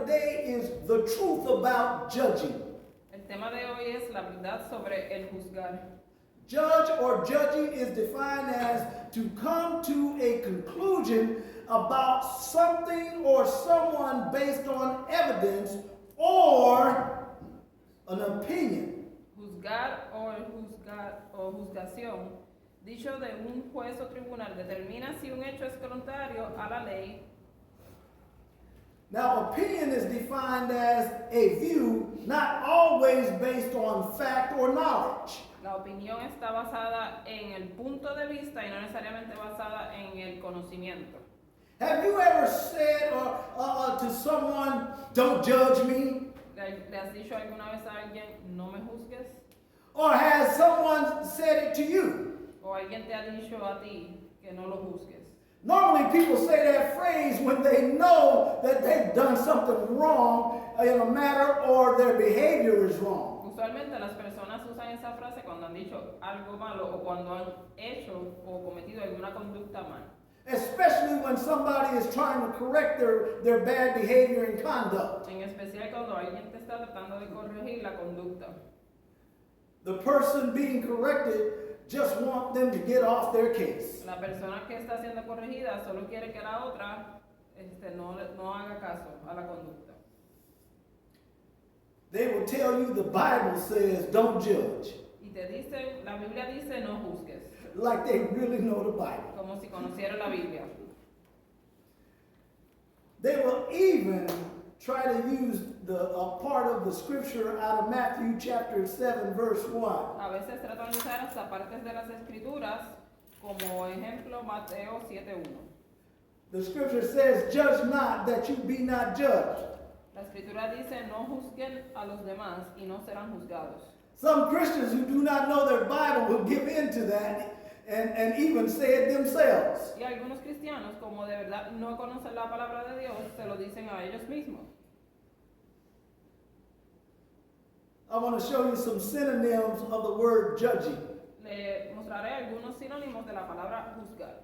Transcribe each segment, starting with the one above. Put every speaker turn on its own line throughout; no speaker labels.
today is the truth about judging.
El tema de hoy es la verdad sobre el juzgar.
Judge or judging is defined as to come to a conclusion about something or someone based on evidence or an opinion.
Juzgar o juzgación, dicho de un juez o tribunal, determina si un hecho es contrario a la ley.
Now, opinion is defined as a view not always based on fact or knowledge.
La opinión está basada en el punto de vista y no necesariamente basada en el conocimiento.
Have you ever said to someone, "Don't judge me"?
¿Le has dicho alguna vez a alguien, no me juzgues?
Or has someone said it to you?
¿O alguien te ha dicho a ti que no lo juzgues?
Normally people say that phrase when they know that they've done something wrong in a matter or their behavior is wrong.
Usualmente las personas usan esa frase cuando han dicho algo malo o cuando han hecho o cometido alguna conducta mal.
Especially when somebody is trying to correct their bad behavior and conduct.
En especial cuando alguien te está tratando de corregir la conducta.
The person being corrected just want them to get off their case.
La persona que está siendo corregida solo quiere que la otra no haga caso a la conducta.
They will tell you the Bible says don't judge.
Y te dice, la Biblia dice no juzgues.
Like they really know the Bible.
Como si conociera la Biblia.
They will even try to use a part of the scripture out of Matthew chapter 7 verse 1.
A veces tratan de usar hasta partes de las escrituras, como ejemplo Mateo 7:1.
The scripture says, "Judge not that you be not judged."
La escritura dice, no juzguen a los demás y no serán juzgados.
Some Christians who do not know their Bible will give in to that and even say it themselves.
Y algunos cristianos, como de verdad no conocen la palabra de Dios, se lo dicen a ellos mismos.
I want to show you some synonyms of the word judging.
Le mostraré algunos sinónimos de la palabra juzgar.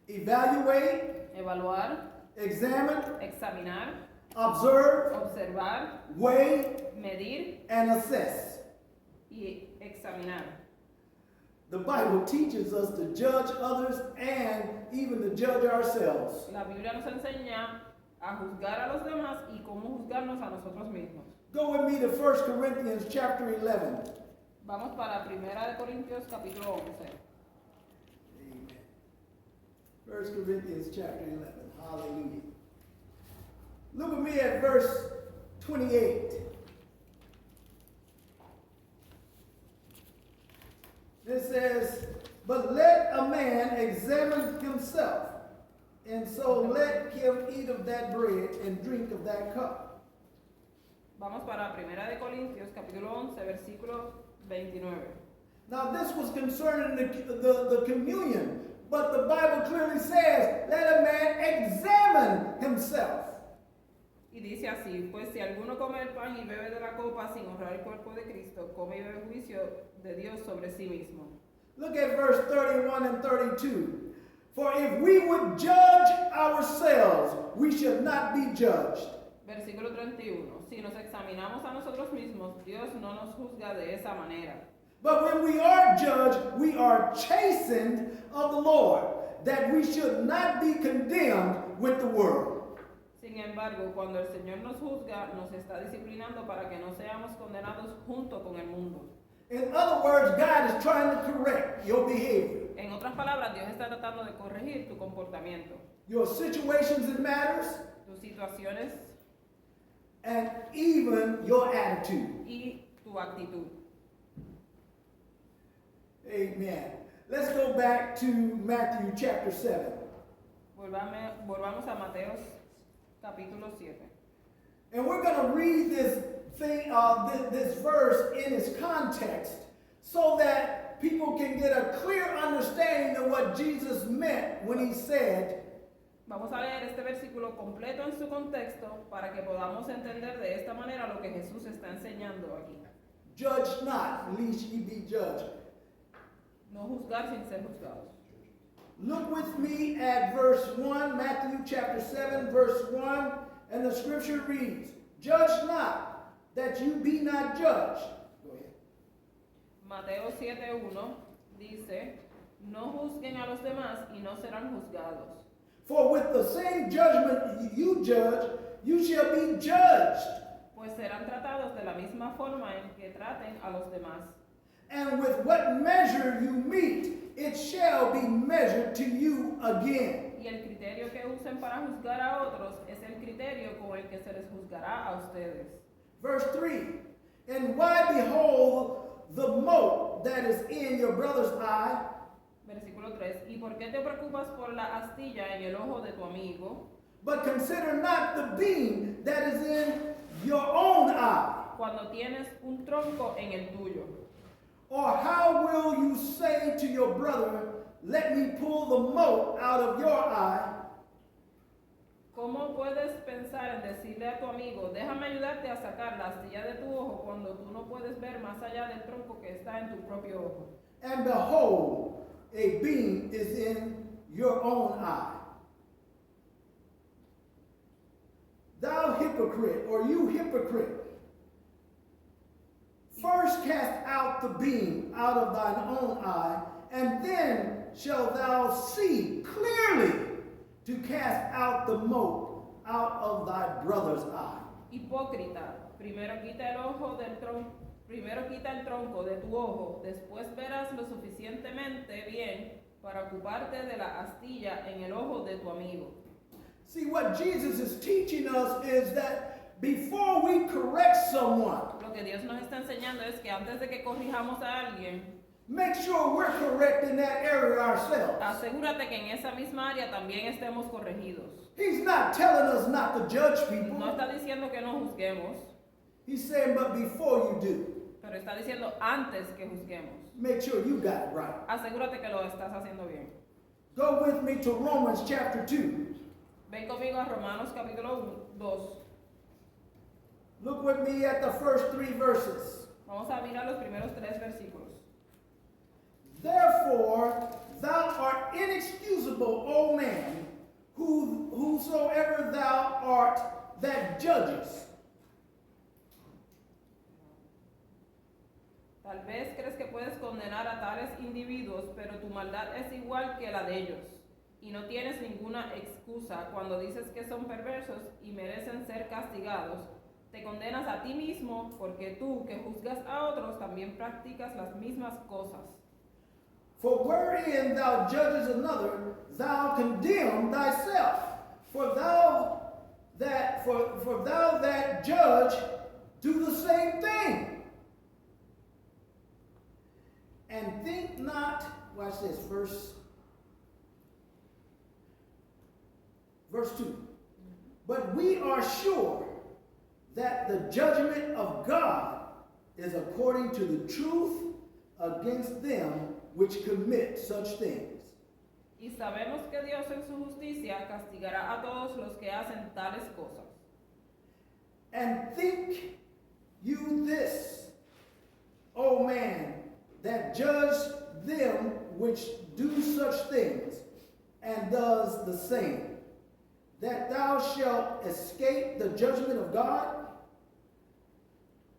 Evaluate,
Evaluar,
examine,
examinar,
observe,
observar,
weigh,
medir
and assess.
y examinar.
The Bible teaches us to judge others and even to judge ourselves.
La Biblia nos enseña a juzgar a los demás y cómo juzgarnos a nosotros mismos.
Go with me to 1 Corinthians chapter 11.
Vamos para 1 Corintios capítulo 11.
Amen. 1 Corinthians chapter 11. Hallelujah. Look with me at verse 28. It says, "But let a man examine himself, and so let him eat of that bread and drink of that cup."
Vamos para 1 Corintios capítulo 11 versículo 29.
Now this was concerning the communion, but the Bible clearly says, let a man examine himself.
Y dice así, pues si alguno come el pan y bebe de la copa sin honrar el cuerpo de Cristo, come y bebe juicio de Dios sobre sí mismo.
Look at verse 31 and 32. "For if we would judge ourselves, we should not be judged.
Versículo 31. Si nos examinamos a nosotros mismos, Dios no nos juzga de esa manera.
But when we are judged, we are chastened of the Lord, that we should not be condemned with the world."
Sin embargo, cuando el Señor nos juzga, nos está disciplinando para que no seamos condenados junto con el mundo.
In other words, God is trying to correct your behavior,
En otras palabras, Dios está tratando de corregir tu comportamiento,
your situations and matters,
tus situaciones
and even your attitude.
y tu actitud.
Amen. Let's go back to Matthew chapter 7.
Volvamos a Mateos capítulo 7.
And we're going to read this verse in its context so that people can get a clear understanding of what Jesus meant when he said,
Vamos a leer este versículo completo en su contexto para que podamos entender de esta manera lo que Jesús está enseñando aquí.
"Judge not, lest ye be judged."
No juzgar sin ser juzgados.
Look with me at verse 1, Matthew chapter 7, verse 1, And the scripture reads, judge not, that you be not judged. Go ahead.
Mateo 7:1 dice, no juzguen a los demás y no serán juzgados.
For with the same judgment you judge, you shall be judged.
Pues serán tratados de la misma forma en que traten a los demás.
And with what measure you meet, it shall be measured to you again.
Y el criterio que usen para juzgar a otros es el criterio con el que se les juzgará a ustedes.
Verse 3, and why behold the mote that is in your brother's eye,
Versículo 3. ¿Y por qué te preocupas por la astilla en el ojo de tu amigo,
but consider not the beam that is in your own eye?
cuando tienes un tronco en el tuyo?
Or how will you say to your brother, let me pull the mote out of your eye,
¿Cómo puedes pensar en decirle a tu amigo, déjame ayudarte a sacar la astilla de tu ojo cuando tú no puedes ver más allá del tronco que está en tu propio ojo?
and behold, a beam is in your own eye? Thou hypocrite, or you hypocrite, first cast out the beam out of thine own eye, and then shalt thou see clearly to cast out the mote out of thy brother's eye.
Hipócrita, primero quita el tronco de tu ojo, después verás lo suficientemente bien para ocuparte de la astilla en el ojo de tu amigo.
See, what Jesus is teaching us is that before we correct someone,
Lo que Dios nos está enseñando es que antes de que corrijamos a alguien,
make sure we're correct in that area ourselves.
asegúrate que en esa misma área también estemos corregidos.
He's not telling us not to judge
No
people.
está diciendo que no juzguemos,
He's saying, but before you do,
pero está diciendo antes que juzguemos.
make sure you got it right.
Asegúrate que lo estás haciendo bien.
Go with me to Romans chapter 2.
Ven conmigo a Romanos capítulo 2.
Look with me at the first 3 verses.
Vamos a mirar los primeros 3 versículos.
Therefore, thou art inexcusable, O man, whosoever thou art that judgest.
Tal vez crees que puedes condenar a tales individuos, pero tu maldad es igual que la de ellos. Y no tienes ninguna excusa cuando dices que son perversos y merecen ser castigados. Te condenas a ti mismo porque tú, que juzgas a otros, también practicas las mismas cosas.
For wherein thou judgest another, thou condemn thyself. For thou that judge do the same thing. And think not, watch this, verse 2. But we are sure that the judgment of God is according to the truth against them which commit such things.
Y sabemos que Dios en su justicia castigará a todos los que hacen tales cosas.
And think you this, O man, that judge them which do such things, and does the same, that thou shalt escape the judgment of God?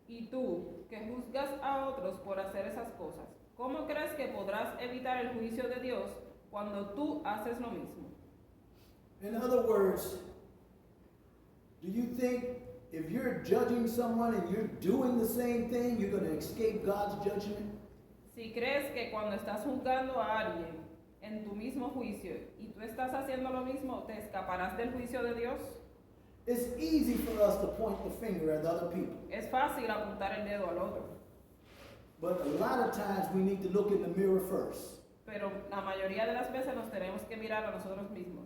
Y tú, que juzgas a otros por hacer esas cosas, ¿cómo crees que podrás evitar el juicio de Dios cuando tú haces lo mismo?
In other words, do you think if you're judging someone and you're doing the same thing, you're going to escape God's judgment?
Si crees que cuando estás juzgando a alguien en tu mismo juicio y tú estás haciendo lo mismo, ¿te escaparás del juicio de Dios?
It's easy for us to point the finger at other people,
Es fácil apuntar el dedo al otro,
but a lot of times we need to look in the mirror first
pero la mayoría de las veces nos tenemos que mirar a nosotros mismos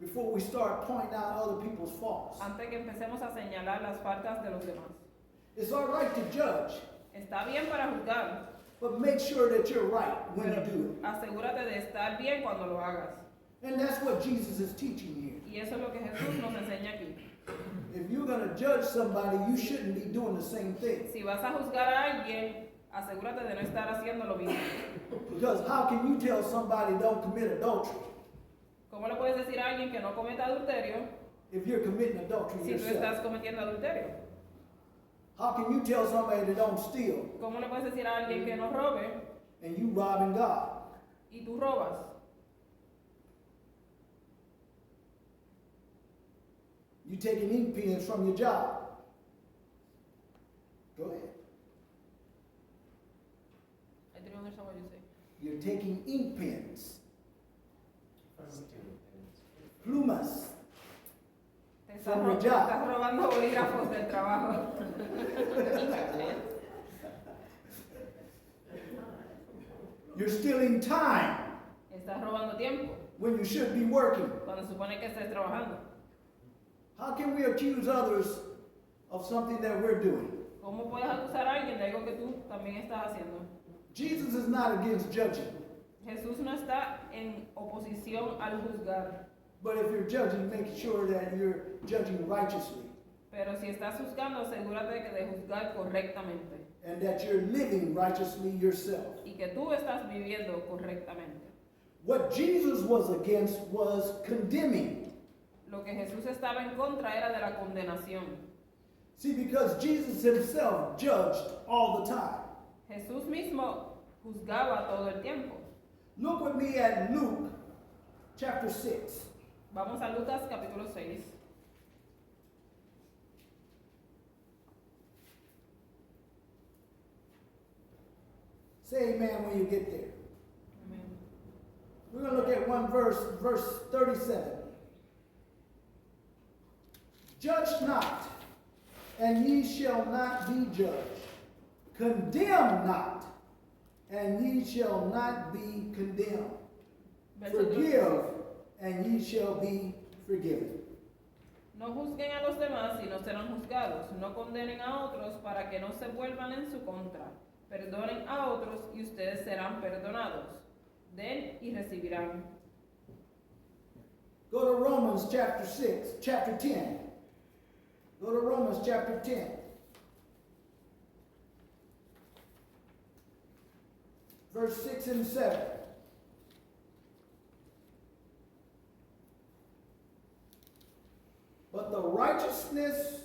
before we start pointing out other people's faults.
antes que empecemos a señalar las faltas de los demás.
It's all right to judge,
Está bien para juzgar,
but make sure that you're right when you
pero
do it.
asegúrate de estar bien cuando lo hagas.
And that's what Jesus is teaching here.
Y eso es lo que Jesús nos enseña aquí.
If you're going to judge somebody, you shouldn't be doing the same thing.
Si vas a juzgar a alguien, asegúrate de no estar haciendo lo mismo.
Because how can you tell somebody don't commit adultery
¿Cómo le puedes decir a alguien que no cometa adulterio
if you're committing adultery
si tú
yourself?
estás cometiendo adulterio?
How can you tell somebody to don't steal
¿Cómo le puedes decir a alguien que no robe
and you robbing God?
y tú robas?
You taking ink pens from your job. Go ahead.
I didn't understand what you say.
You're taking ink pens, plumas.
Te
From your job.
estás robando bolígrafos del trabajo.
You're stealing time
Estás robando tiempo
when you should be working.
cuando supone que estés trabajando.
How can we accuse others of something that we're doing?
¿Cómo puedes acusar a alguien de algo que tú también estás haciendo?
Jesus is not against judging,
Jesús no está en oposición al juzgar,
but if you're judging, make sure that you're judging righteously
pero si estás juzgando, asegúrate de juzgar correctamente
and that you're living righteously yourself.
y que tú estás viviendo correctamente.
What Jesus was against was condemning.
Lo que Jesús estaba en contra era de la condenación.
See, because Jesus himself judged all the time.
Jesús mismo juzgaba todo el tiempo.
Look with me at Luke chapter 6.
Vamos a Lucas capítulo 6.
Say amen when you get there.
Amén.
We're going to look at one verse, verse 37. Judge not, and ye shall not be judged. Condemn not, and ye shall not be condemned.
Verso
Forgive, and ye shall be forgiven.
No juzguen a los demás y no serán juzgados. No condenen a otros para que no se vuelvan en su contra. Perdonen a otros y ustedes serán perdonados. Den y recibirán.
Go to Romans chapter 10. Go to Romans chapter 10. Verse 6 and 7. But the righteousness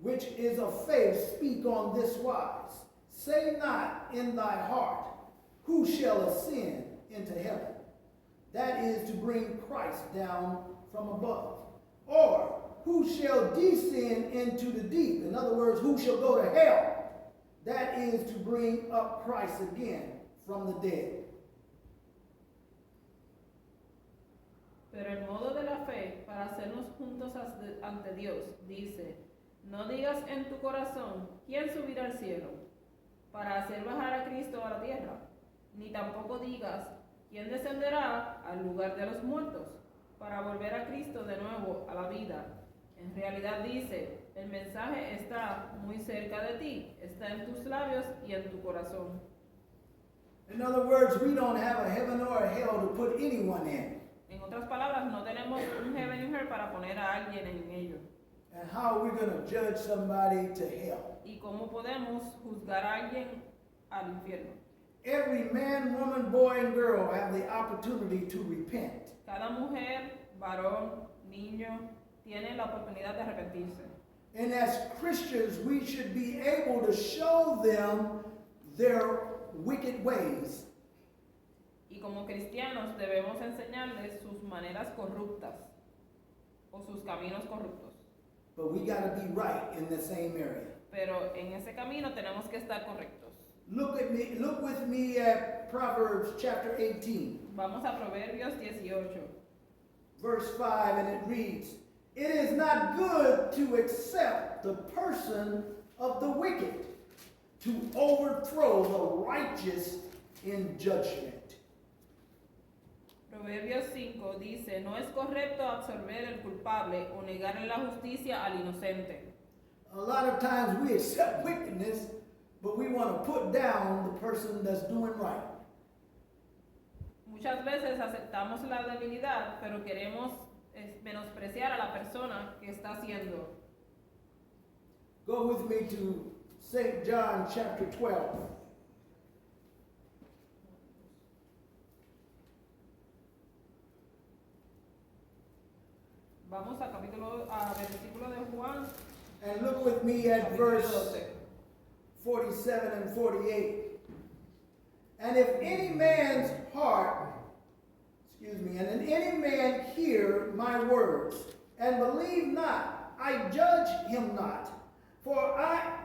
which is of faith speak on this wise. Say not in thy heart, who shall ascend into heaven? That is to bring Christ down from above. Or who shall descend into the deep? In other words, who shall go to hell? That is to bring up Christ again from the dead.
Pero el modo de la fe para hacernos juntos ante Dios dice, no digas en tu corazón, ¿quién subirá al cielo para hacer bajar a Cristo a la tierra? Ni tampoco digas, ¿quién descenderá al lugar de los muertos para volver a Cristo de nuevo a la vida? En realidad dice, el mensaje está muy cerca de ti, está en tus labios y en tu corazón.
In other words, we don't have a heaven or a hell to put anyone in.
En otras palabras, no tenemos un heaven y un hell para poner a alguien en ello.
And how are we going to judge somebody to hell?
¿Y cómo podemos juzgar a alguien al infierno?
Every man, woman, boy, and girl have the opportunity to repent.
Cada mujer, varón, niño, tiene la oportunidad de arrepentirse.
And as Christians, we should be able to show them their wicked ways.
Y como cristianos debemos enseñarles sus maneras corruptas o sus caminos corruptos.
But we got to be right in the same area.
Pero en ese camino tenemos que estar correctos.
Look with me at Proverbs chapter 18,
Vamos a Proverbios 18,
verse 5, and it reads, "It is not good to accept the person of the wicked, to overthrow the righteous in judgment."
Proverbios 5 dice, no es correcto absorber el culpable o negarle la justicia al inocente.
A lot of times we accept wickedness, but we want to put down the person that's doing right.
Muchas veces aceptamos la debilidad, pero queremos menospreciar a la persona que está haciendo.
Go with me to St. John chapter 12.
Vamos a versículo de Juan,
And look with me at
capítulo
verse
12.
47 and 48. And if any man's heart, and if any man hear my words and believe not, I judge him not. For I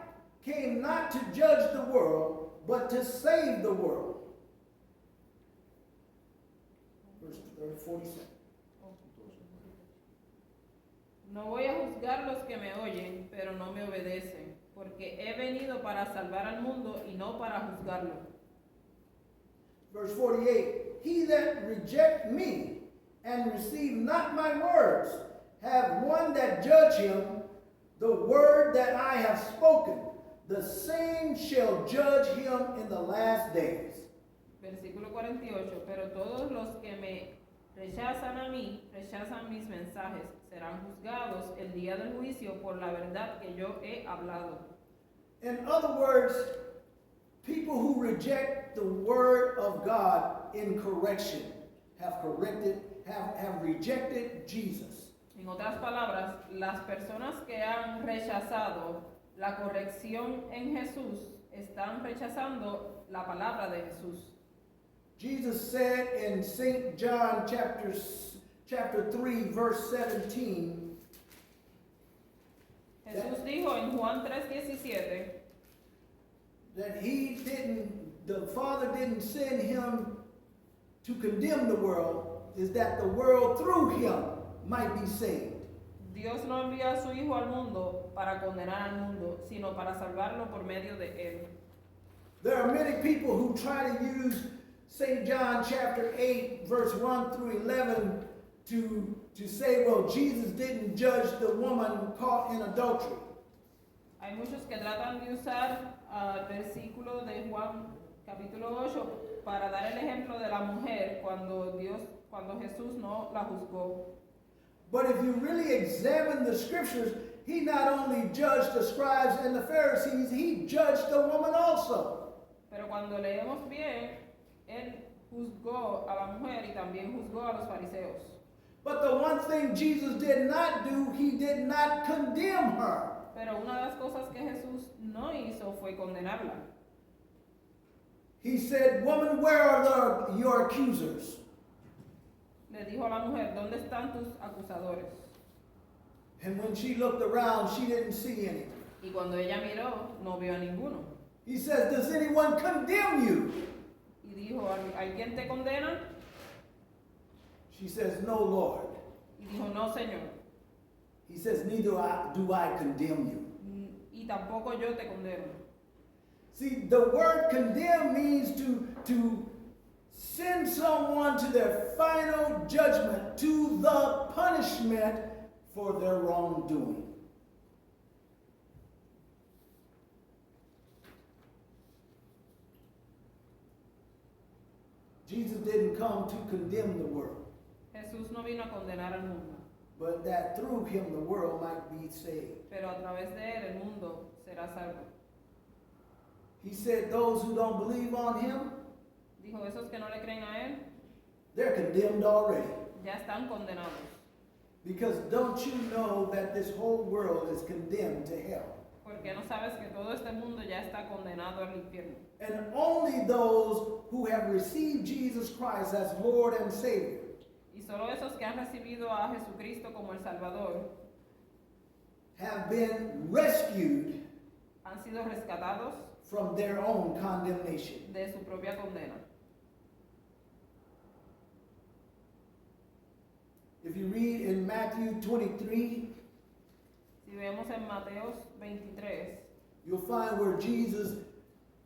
came not to judge the world, but to save the world. Verse 47.
No voy a juzgar los que me oyen, pero no me obedecen, porque he venido para salvar al mundo y no para juzgarlo.
Verse 48, he that reject me and receive not my words, have one that judge him, the word that I have spoken, the same shall judge him in the last days.
Versículo 48, pero todos los que me rechazan a mí, rechazan mis mensajes, serán juzgados el día del juicio por la verdad que yo he hablado.
In other words, people who reject the word of God in correction have rejected Jesus.
En otras palabras, las personas que han rechazado la corrección en Jesús están rechazando la palabra de Jesús.
Jesus said in St. John chapter 3, verse 17,
Jesús dijo en Juan 3:17
that the Father didn't send him to condemn the world, is that the world through him might be saved.
Dios no envió a su Hijo al mundo para condenar al mundo, sino para salvarlo por medio de él.
There are many people who try to use St. John chapter 8, verse 1 through 11 to say, well, Jesus didn't judge the woman caught in adultery.
Hay muchos que tratan de usar el versículo de Juan capítulo 8 para dar el ejemplo de la mujer cuando Jesús no la juzgó.
But if you really examine the scriptures, he not only judged the scribes and the Pharisees, he judged the woman also.
Pero cuando leemos bien, él juzgó a la mujer y también juzgó a los fariseos.
But the one thing Jesus did not do, he did not condemn her.
Pero una de las cosas que Jesús no hizo fue condenarla.
He said, woman, where are your accusers?
Le dijo a la mujer, ¿dónde están tus acusadores?
And when she looked around, she didn't see any.
Y cuando ella miró, no vio a ninguno.
He says, does anyone condemn you?
Y dijo, ¿alguien te condena?
She says, no, Lord.
Y dijo, no, Señor.
He says, neither do I condemn you.
Y tampoco yo te condeno.
See, the word condemn means to send someone to their final judgment, to the punishment for their wrongdoing. Jesus didn't come to condemn the world,
Jesús no vino a condenar al mundo,
but that through him the world might be saved.
pero a través de él el mundo será salvo.
He said those who don't believe on him,
Dijo, esos que no le creen a él,
they're condemned already.
ya están condenados.
Because don't you know that this whole world is condemned to hell?
Porque no sabes que todo este mundo ya está condenado al infierno.
And only those who have received Jesus Christ as Lord and Savior
Y solo esos que han recibido a Jesucristo como el Salvador
have been rescued
han sido rescatados
from their own condemnation.
de su propia condena.
If you read in Matthew 23,
Si vemos en Mateos 23,
you'll find where Jesus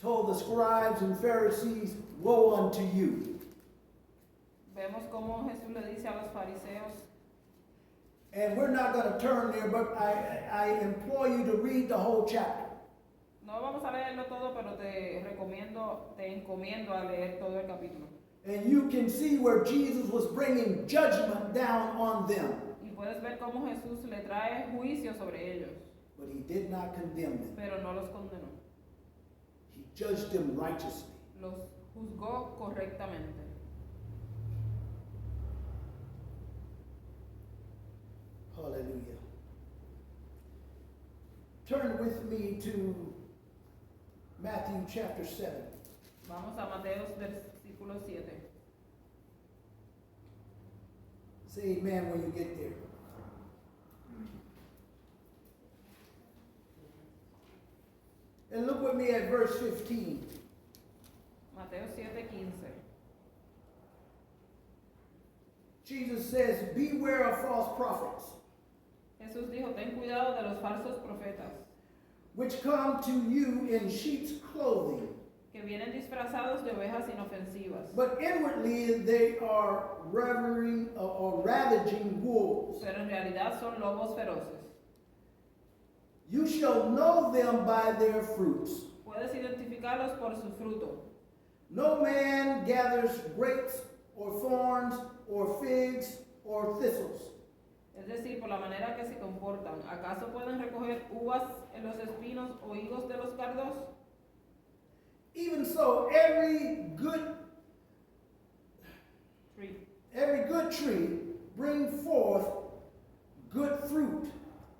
told the scribes and Pharisees, woe unto you.
vemos cómo Jesús le dice a los fariseos,
And we're not going to turn there, but I implore you to read the whole chapter.
no vamos a leerlo todo, pero te encomiendo a leer todo el capítulo.
And you can see where Jesus was bringing judgment down on them.
Y puedes ver cómo Jesús le trae juicio sobre ellos,
But he did not condemn them.
pero no los condenó.
He judged them righteously.
Los juzgó correctamente.
Turn with me to Matthew chapter 7.
Vamos a Mateos versículo 7.
Say amen when you get there. And look with me at verse 15.
Mateo 7:15.
Jesus says, beware of false prophets,
Jesús dijo, ten cuidado de los falsos profetas,
which come to you in sheep's clothing,
que vienen disfrazados de ovejas inofensivas,
but inwardly they are ravaging wolves.
pero en realidad son lobos feroces.
You shall know them by their fruits.
Puedes identificarlos por su fruto.
No man gathers grapes or thorns or figs or thistles.
Es decir, por la manera que se comportan. ¿Acaso pueden recoger uvas en los espinos o higos de los cardos?
Even so, every good tree bring forth good fruit,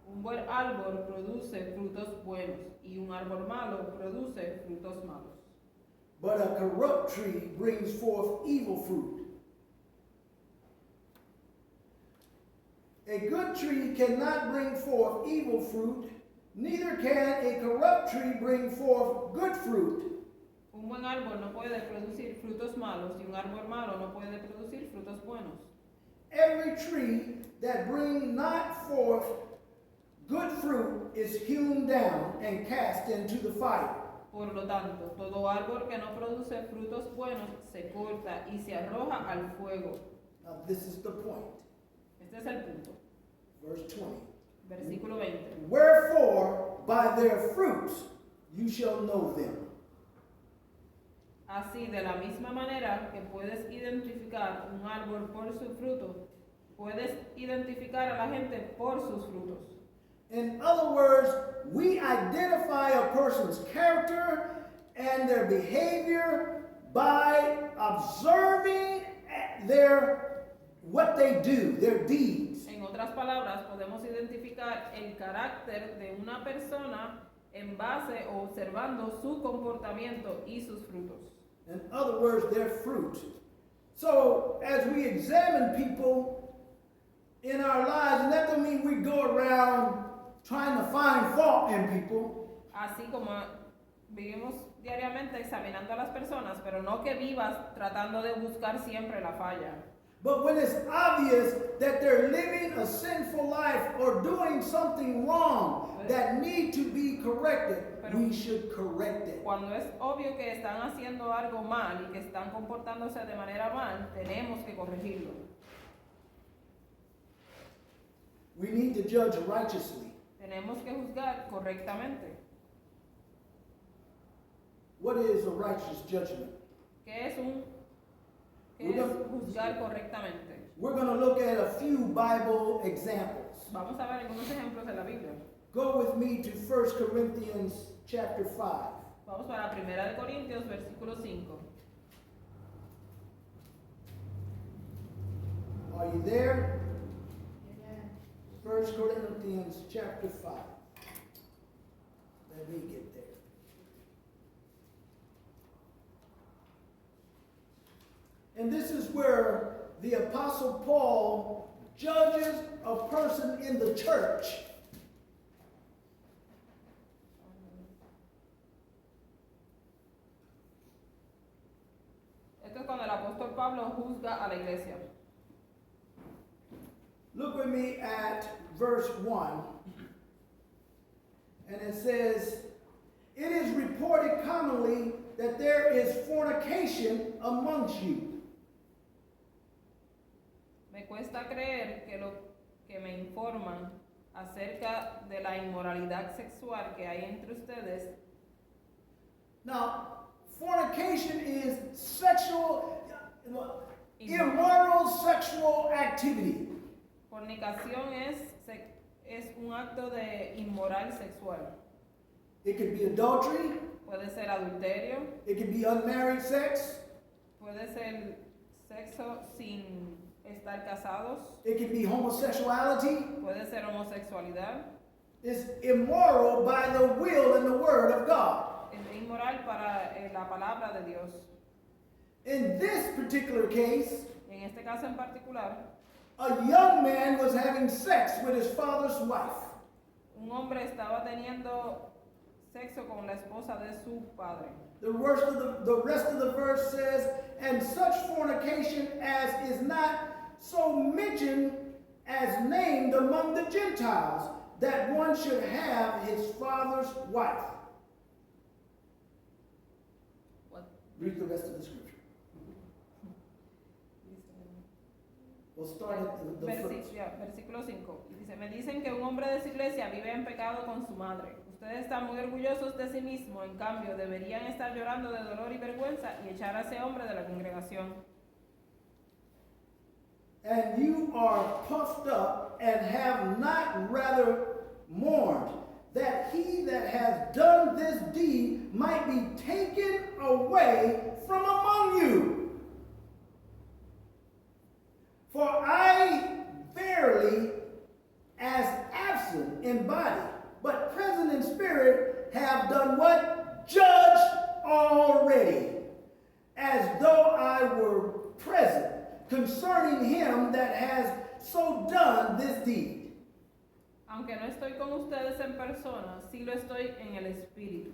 Un buen árbol produce frutos buenos y un árbol malo produce frutos malos.
but a corrupt tree brings forth evil fruit. A good tree cannot bring forth evil fruit, neither can a corrupt tree bring forth good fruit.
Un buen árbol no puede producir frutos malos y un árbol malo no puede producir frutos buenos.
Every tree that bring not forth good fruit is hewn down and cast into the fire.
Por lo tanto, todo árbol que no produce frutos buenos se corta y se arroja al fuego.
Now this is the point.
Este es el punto.
Verse 20.
Versículo 20.
Wherefore by their fruits you shall know them.
Así, de la misma manera que puedes identificar un árbol por su fruto, puedes identificar a la gente por sus frutos.
In other words, we identify a person's character and their behavior by observing what they do, their deeds.
En otras palabras, podemos identificar el carácter de una persona en base o observando su comportamiento y sus frutos.
In other words, their fruit. So, as we examine people in our lives, and that doesn't mean we go around trying to find fault in people.
Así como vivimos diariamente examinando a las personas, pero no que vivas tratando de buscar siempre la falla.
But when it's obvious that they're living a sinful life or doing something wrong that need to be corrected, we should correct it.
Cuando es obvio que están haciendo algo mal y que están comportándose de manera mal, tenemos que corregirlo.
We need to judge righteously.
Tenemos que juzgar correctamente.
What is a righteous judgment?
¿Qué es juzgar correctamente?
We're going to look at a few Bible examples.
Vamos a ver algunos ejemplos de la Biblia.
Go with me to 1 Corinthians chapter 5.
Vamos para 1 de Corintios, versículo 5.
Are you there? 1 Corinthians chapter 5. Let me get there. And this is where the Apostle Paul judges a person in the church.
Esto es cuando el apóstol Pablo juzga a la iglesia.
Look with me at verse 1. And it says, it is reported commonly that there is fornication amongst you.
Me cuesta creer que lo que me informan acerca de la inmoralidad sexual que hay entre ustedes.
Now, fornication is immoral sexual activity.
Fornicación es un acto de inmoral sexual.
It could be adultery.
Puede ser adulterio,
It could be unmarried sex.
puede ser sexo sin estar casados,
It could be homosexuality.
puede ser homosexualidad,
is immoral by the will and the word of God.
Es inmoral para la palabra de Dios.
In this particular case,
En este caso en particular,
a young man was having sex with his father's wife.
un hombre estaba teniendo sexo con la esposa de su padre.
The rest of the verse says, and such fornication as is not so mentioned as named among the Gentiles, that one should have his father's wife.
What?
Read the rest of the scripture. We'll start at the first.
Versículo 5. Y dice, me dicen que un hombre de su iglesia vive en pecado con su madre. Ustedes están muy orgullosos de sí mismos, en cambio deberían estar llorando de dolor y vergüenza y echar a ese hombre de la congregación.
And you are puffed up and have not rather mourned, that he that has done this deed might be taken away from among you. For I verily, as absent in body, but present in spirit, have done what? Judged already, as though I were present, concerning him that has so done this deed.
Aunque no estoy con ustedes en persona, sí lo estoy en el espíritu.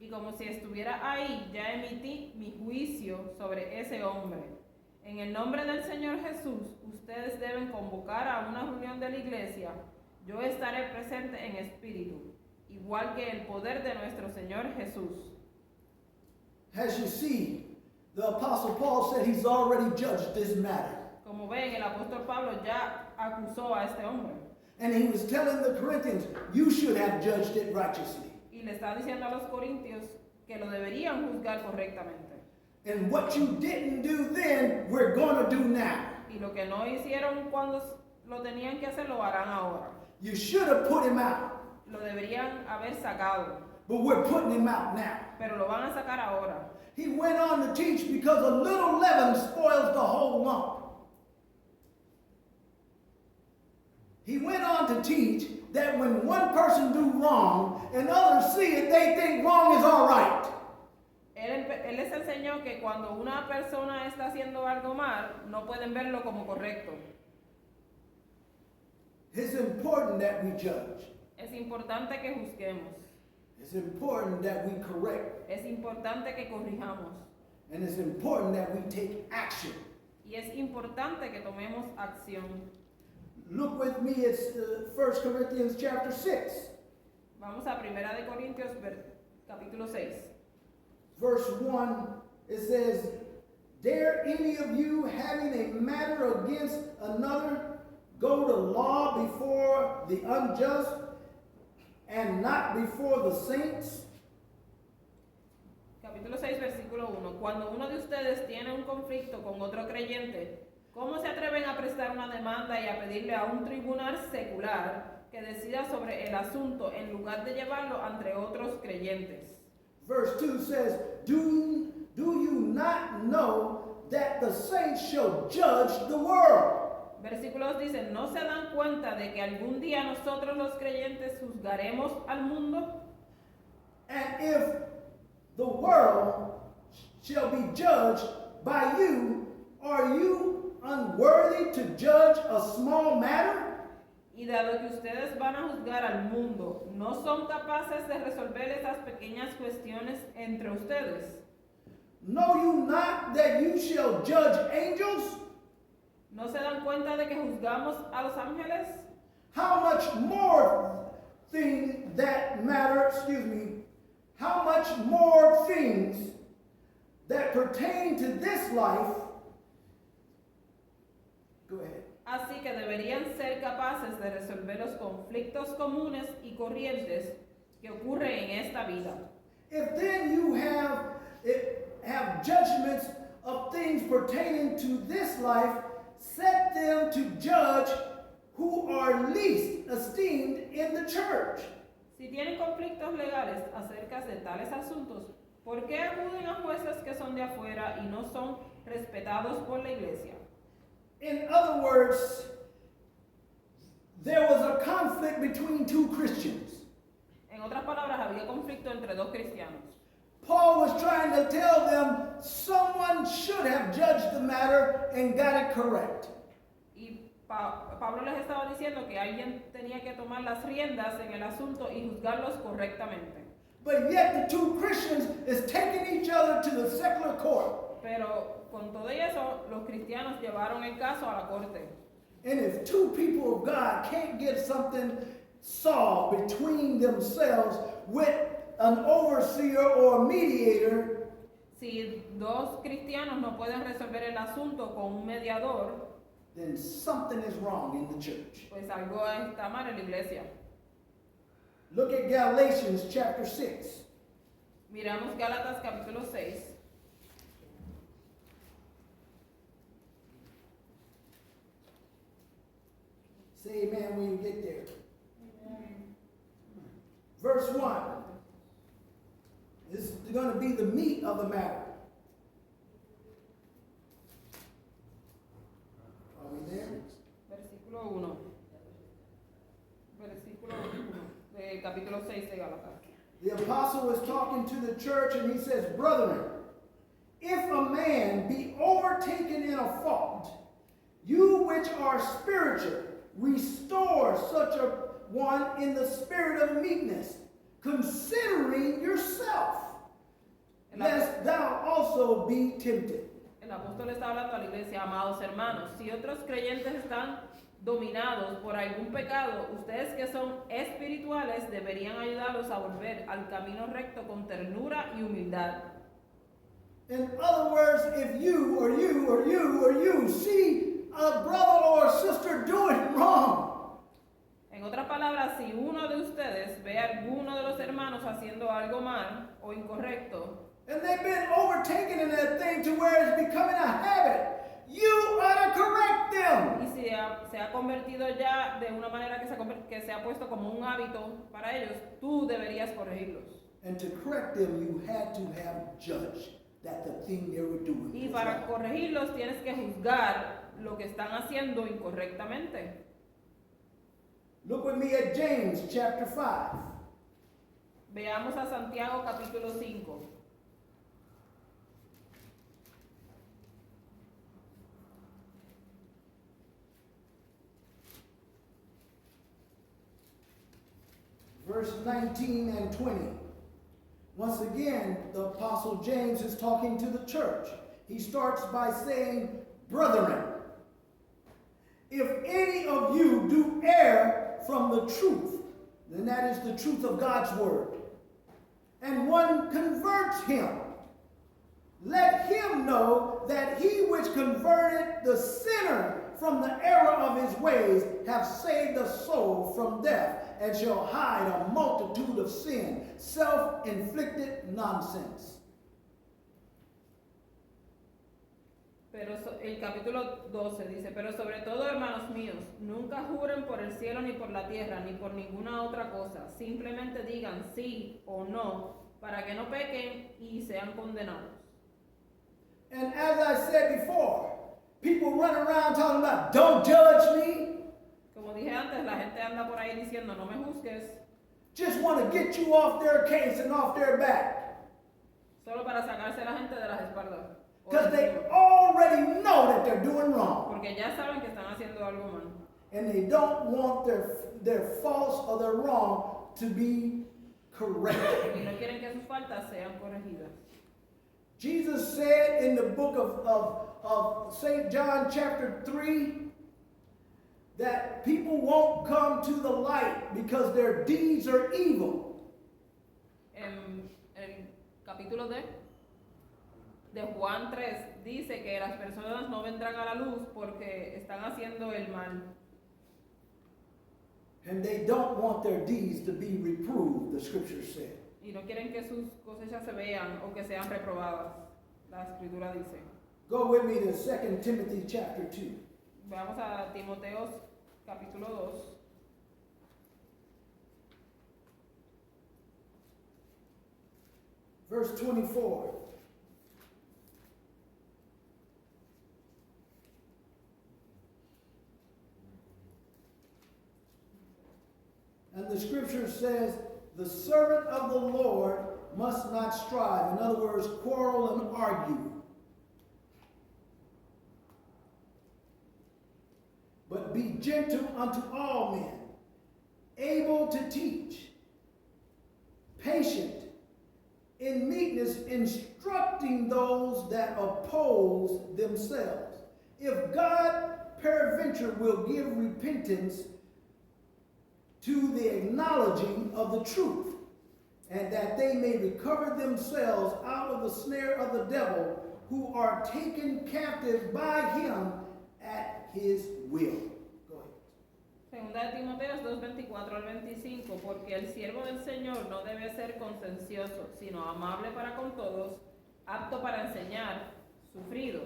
Y como si estuviera ahí, ya emití mi juicio sobre ese hombre. En el nombre del Señor Jesús, ustedes deben convocar a una reunión de la iglesia. Yo estaré presente en espíritu, igual que el poder de nuestro Señor Jesús.
As you see, the Apostle Paul said he's already judged this matter.
Como ven, el apóstol Pablo ya acusó a este hombre.
And he was telling the Corinthians, you should have judged it righteously.
Y le está diciendo a los corintios que lo deberían juzgar correctamente.
And what you didn't do then, we're going to do now.
Y lo que no hicieron cuando lo tenían que hacer, lo harán ahora.
You should have put him out,
Lo deberían haber sacado,
but we're putting him out now.
pero lo van a sacar ahora.
He went on to teach because a little leaven spoils the whole lump. He went on to teach that when one person do wrong and others see it, they think wrong is all right.
Él les enseñó que cuando una persona está haciendo algo mal, no pueden verlo como correcto.
It's important that we judge.
Es importante que juzguemos.
It's important that we correct.
Es importante que corrijamos.
And it's important that we take action.
Y es importante que tomemos acción.
Look with me, it's 1 Corinthians chapter 6.
Vamos a 1 de Corintios capítulo 6.
Verse 1, it says, dare any of you having a matter against another go to law before the unjust and not before the saints?
Capítulo 6, versículo 1. Cuando uno de ustedes tiene un conflicto con otro creyente, ¿cómo se atreven a prestar una demanda y a pedirle a un tribunal secular que decida sobre el asunto en lugar de llevarlo ante otros creyentes?
Verse 2 says, do you not know that the saints shall judge the world?
Versículo 2 dice, ¿no se dan cuenta de que algún día nosotros los creyentes juzgaremos al mundo?
And if the world shall be judged by you, are you unworthy to judge a small matter?
Y dado que ustedes van a juzgar al mundo, ¿no son capaces de resolver esas pequeñas cuestiones entre ustedes?
Know you not that you shall judge angels?
¿No se dan cuenta de que juzgamos a los ángeles?
How much more things that matter, how much more things that pertain to this life, go ahead.
Así que deberían ser capaces de resolver los conflictos comunes y corrientes que ocurren en esta vida.
If then you have judgments of things pertaining to this life, set them to judge who are least esteemed in the church.
Si tienen conflictos legales acerca de tales asuntos, ¿por qué acuden a jueces que son de afuera y no son respetados por la iglesia?
In other words, There was a conflict between two Christians.
En otras palabras, había conflicto entre dos cristianos.
Paul was trying to tell them someone should have judged the matter and got it correct.
Y Pablo les estaba diciendo que alguien tenía que tomar las riendas en el asunto y juzgarlos correctamente.
But yet the two Christians is taking each other to the secular court.
Pero con todo eso, los cristianos llevaron el caso a la corte.
And if two people of God can't get something solved between themselves with an overseer or a mediator,
Si dos cristianos no pueden resolver el asunto con un mediador,
then something is wrong in the church.
pues algo está mal en la iglesia.
Look at Galatians chapter 6.
Miramos Gálatas capítulo 6.
Say amen when you get there. Verse 1. This is going to be the meat of the matter. Are we there?
Versículo 1. Versículo 1 de capítulo 6 de Gálatas.
The apostle is talking to the church and he says, Brethren, if a man be overtaken in a fault, you which are spiritual, restore such a one in the spirit of meekness, considering yourself, lest thou also be tempted.
El apóstol está hablando a la iglesia, amados hermanos, si otros creyentes están dominados por algún pecado, ustedes que son espirituales deberían ayudarlos a volver al camino recto con ternura y humildad.
In other words, if you or you or you or you see a brother or a sister doing wrong,
En otras palabras, si uno de ustedes ve a alguno de los hermanos haciendo algo mal o incorrecto,
and they've been overtaken in that thing to where it's becoming a habit, you ought to correct them.
y si se ha convertido ya de una manera que se ha puesto como un hábito para ellos, tú deberías corregirlos.
And to correct them, you had to have judged that the thing they were doing
Y
was
para
right.
corregirlos tienes que juzgar lo que están haciendo incorrectamente.
Look with me at James chapter 5.
Veamos a Santiago capítulo 5.
Verse 19 and 20. Once again, the apostle James is talking to the church. He starts by saying, Brethren, if any of you do err from the truth, then that is the truth of God's word, and one converts him, let him know that he which converted the sinner from the error of his ways have saved a soul from death, and shall hide a multitude of sin, self-inflicted nonsense.
Pero el capítulo 12 dice, pero sobre todo, hermanos míos, nunca juren por el cielo ni por la tierra, ni por ninguna otra cosa. Simplemente digan sí o no, para que no pequen y sean condenados.
And as I said before, people run around talking about, don't judge me.
Como dije antes, la gente anda por ahí diciendo, no me juzgues,
Just want to get you off their case and off their back.
solo para sacarse a la gente de las espaldas. O
Because they
encima.
already know that they're doing wrong.
Porque ya saben que están haciendo algo mal.
And they don't want their faults or their wrong to be corrected.
Y no quieren que sus faltas sean corregidas.
Jesus said in the book of St. John chapter 3 that people won't come to the light because their deeds are evil.
En el capítulo de Juan 3 dice que las personas no vendrán a la luz porque están haciendo el mal.
And they don't want their deeds to be reproved, the scripture said.
Y no quieren que sus cosechas se vean o que sean reprobadas. La escritura dice.
Go with me to 2 Timothy chapter 2.
Veamos a Timoteos capítulo 2.
Verse 24. And the scripture says, the servant of the Lord must not strive. In other words, quarrel and argue. But be gentle unto all men, able to teach, patient, in meekness, instructing those that oppose themselves. If God peradventure will give repentance to the acknowledging of the truth, and that they may recover themselves out of the snare of the devil, who are taken captive by him at his will. Go ahead.
Segunda de Timoteo 2:24 al 25, porque el siervo del Señor no debe ser contencioso, sino amable para con todos, apto para enseñar, sufrido,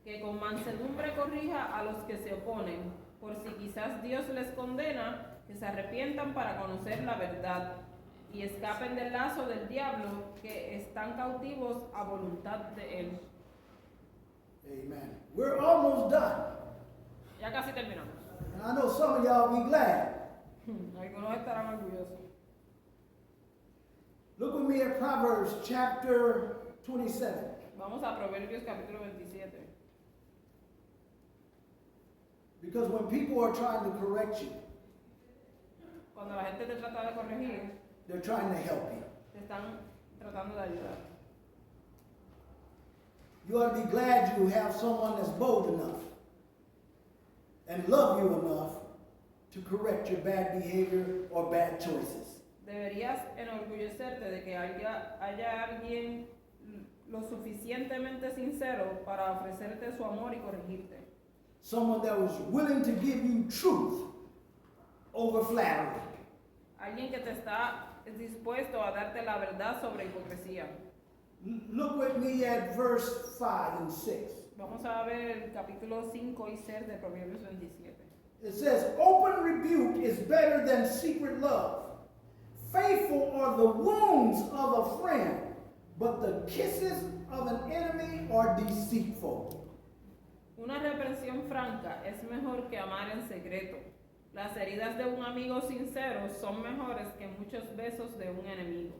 que con mansedumbre corrija a los que se oponen, por si quizás Dios les condena, que se arrepientan para conocer la verdad y escapen del lazo del diablo, que están cautivos a voluntad de él.
Amen. We're almost done.
Ya casi terminamos.
And I know some of y'all be glad.
Algunos estarán orgullosos.
Look with me at Proverbs chapter 27.
Vamos a Proverbios capítulo 27.
Because when people are trying to correct you,
Cuando la gente te trata de corregir,
they're trying to help you.
te están tratando de ayudar.
You ought to be glad you have someone that's bold enough and love you enough to correct your bad behavior or bad choices.
Deberías enorgullecerte de que haya alguien lo suficientemente sincero para ofrecerte su amor y corregirte.
Someone that was willing to give you truth over flattery.
Alguien que te está dispuesto a darte la verdad sobre hipocresía.
Look with me at verse 5 and 6.
Vamos a ver el capítulo 5 y 6 de Proverbios 27.
It says, open rebuke is better than secret love. Faithful are the wounds of a friend, but the kisses of an enemy are deceitful.
Una reprensión franca es mejor que amar en secreto. Las heridas de un amigo sincero son mejores que muchos besos de un enemigo.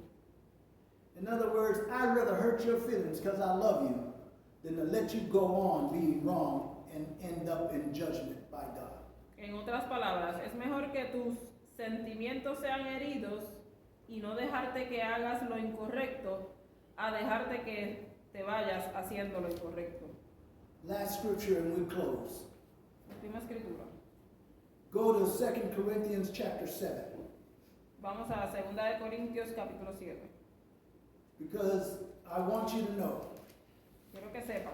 In other words, I'd rather hurt your feelings because I love you than to let you go on being wrong and end up in judgment by God.
En otras palabras, es mejor que tus sentimientos sean heridos y no dejarte que hagas lo incorrecto a dejarte que te vayas haciendo lo incorrecto.
Last scripture and we close.
Última escritura.
Go to 2 Corinthians chapter 7.
Vamos a 2 de Corintios capítulo 7.
Because I want you to know,
Quiero que sepan,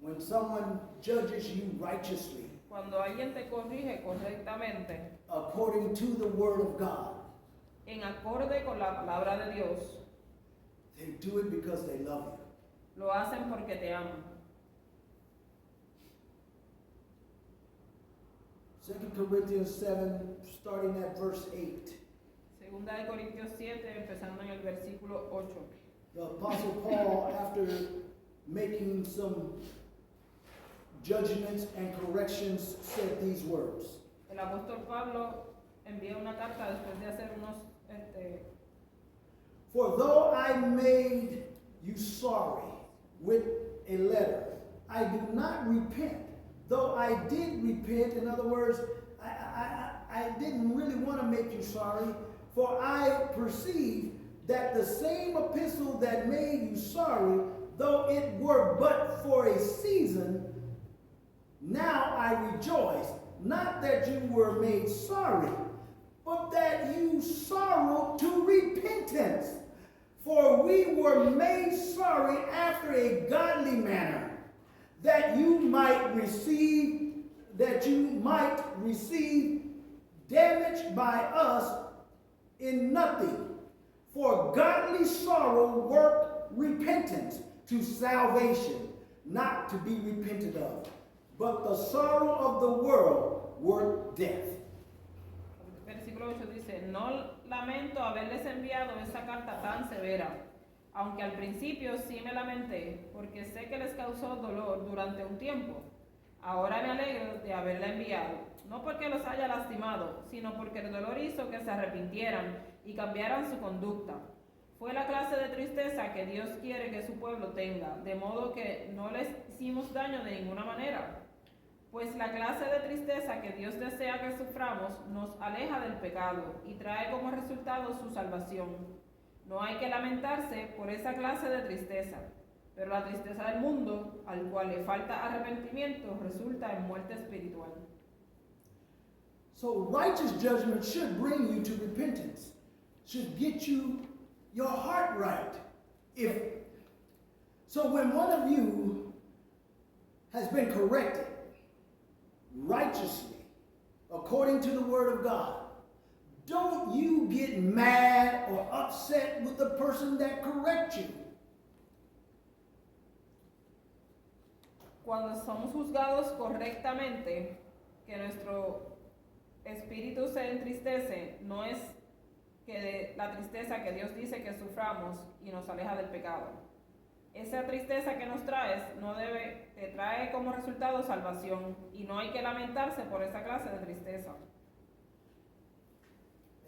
when someone judges you righteously,
cuando alguien te corrige correctamente,
according to the word of God,
en acorde con la palabra de Dios,
they do it because they love you.
lo hacen porque te aman.
2 Corinthians 7, starting at verse 8.
Segunda de Corintios 7, empezando en el versículo 8.
The Apostle Paul, after making some judgments and corrections, said these words.
El apóstol Pablo envía una carta después de hacer unos
For though I made you sorry with a letter, I do not repent. Though I did repent, in other words, I didn't really want to make you sorry, for I perceive that the same epistle that made you sorry, though it were but for a season, now I rejoice, not that you were made sorry, but that you sorrowed to repentance. For we were made sorry after a godly manner, that you might receive damage by us in nothing. For godly sorrow worked repentance to salvation, not to be repented of. But the sorrow of the world worked death.
Versículo 8 dice, no lamento haberles enviado esa carta tan severa, aunque al principio sí me lamenté, porque sé que les causó dolor durante un tiempo. Ahora me alegro de haberla enviado, no porque los haya lastimado, sino porque el dolor hizo que se arrepintieran y cambiaran su conducta. Fue la clase de tristeza que Dios quiere que su pueblo tenga, de modo que no les hicimos daño de ninguna manera. Pues la clase de tristeza que Dios desea que suframos nos aleja del pecado y trae como resultado su salvación. No hay que lamentarse por esa clase de tristeza, pero la tristeza del mundo, al cual le falta arrepentimiento, resulta en muerte espiritual.
So righteous judgment should bring you to repentance, should get you your heart right. So when one of you has been corrected righteously, according to the word of God, don't you get mad or upset with the person that corrects you.
Cuando somos juzgados correctamente, que nuestro espíritu se entristece, no es que la tristeza que Dios dice que suframos y nos aleja del pecado. Esa tristeza que nos traes te trae como resultado salvación y no hay que lamentarse por esa clase de tristeza.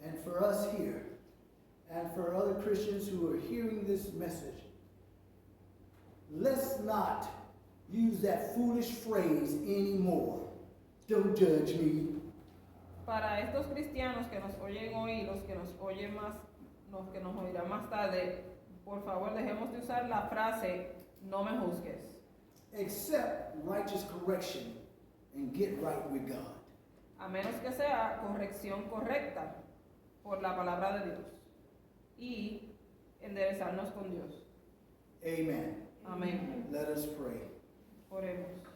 And for us here, and for other Christians who are hearing this message, let's not use that foolish phrase anymore. Don't judge me.
Para estos cristianos que nos oyen hoy, los que nos oyen más, los que nos oirán más tarde, por favor dejemos de usar la frase no me juzgues.
Accept righteous correction and get right with God.
A menos que sea corrección correcta por la palabra de Dios y enderezarnos con Dios.
Amen.
Amén.
Let us pray.
Oremos.